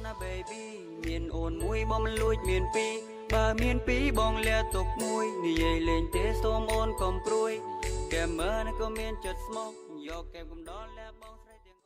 นะเบบี้เมียนโอนมวยบ่มันลุยเมียนปีบ่าเมียนปีบ่งเลียตกมวยนี่ยัยเล่นเตะส้มโอนกอมกรวยแกเมื่อนะก็เมียนจัดสมองยอกแกมกุมดอนและบ้องใส่เตียง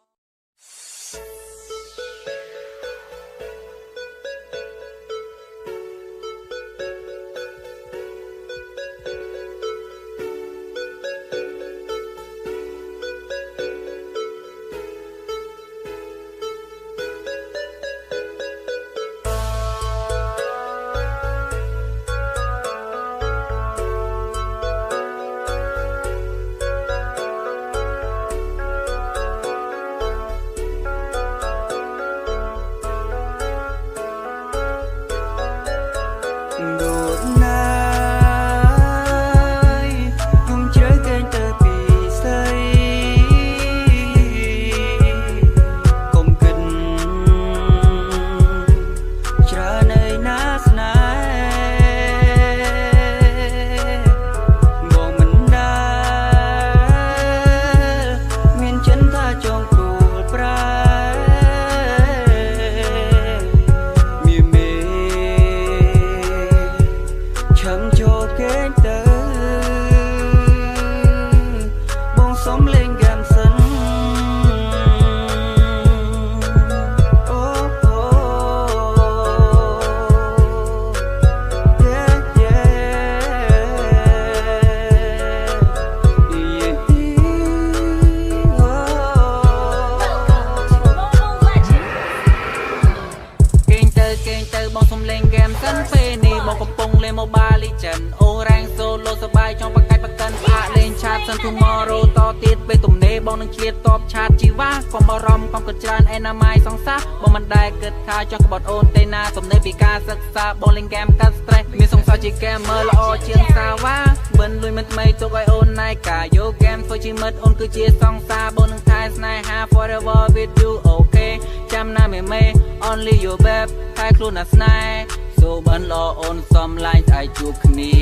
Mobile Legend អូរ៉ាំង solo សបាយចង់បកាច់បកិនផ្អាកលេងឆាត Sun Tomorrow តទៀតពេលទំនេរបងនឹងឆ្លៀតតបឆាតជីវ៉ាកុំបារម្ភកុំគិតច្រើនឯណាម៉ាយសង្សារបងមិនដែលគិតថាចង់ក្បត់អូនទេណាទំនេរពីការសិក្សាបងលេងហ្គេមកាត់ stress មានសង្សារជា gamer ល្អជាងសាវ៉ាបិនលុយមិនថ្មីទុកឲ្យអូនណៃកាយក game ធ្វើជាមិត្តអូនគឺជាសង្សារបងនឹងថែស្នេហា forever with you okay ចាំណាមេ only your babe ថែខ្លួនណាស្នេហ៍សូបានល្អអូនសំឡាញ់តែជួបគ្នា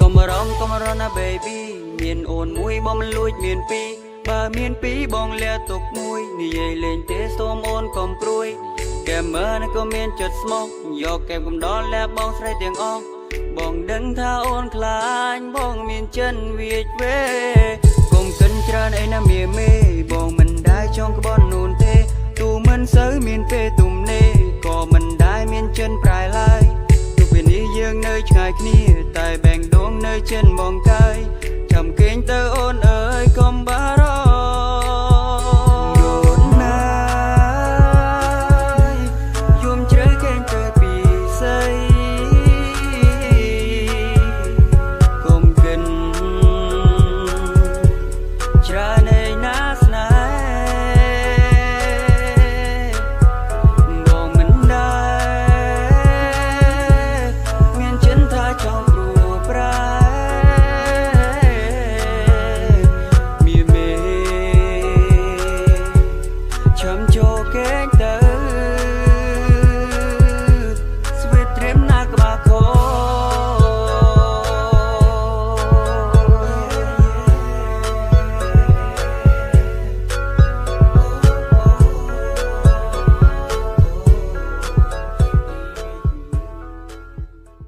កុំរំណា baby មានអូនមួយบ่มันលួចមានពីរបើមានពីរបងលាទុកមួយនិយាយលេងទេសូមអូនកុំព្រួយแกមើលណាក៏មានចិត្តស្មោះយកแกកំដរលែបងស្រីទាំងអស់បងដឹងថាអូនខ្លាញ់បងមានចិនវាចវេកុំកិនច្រើនអីណាមេបងមិនដែលចង់ក្បត់នូនទេទូមិនសូវមានពេលទុំនេក៏មិនដែលមានចិនប្រែឡើយទោះពេលនេះយើងនៅឆ្ងាយគ្នាតែបែងដងនៅចិនបងកើយ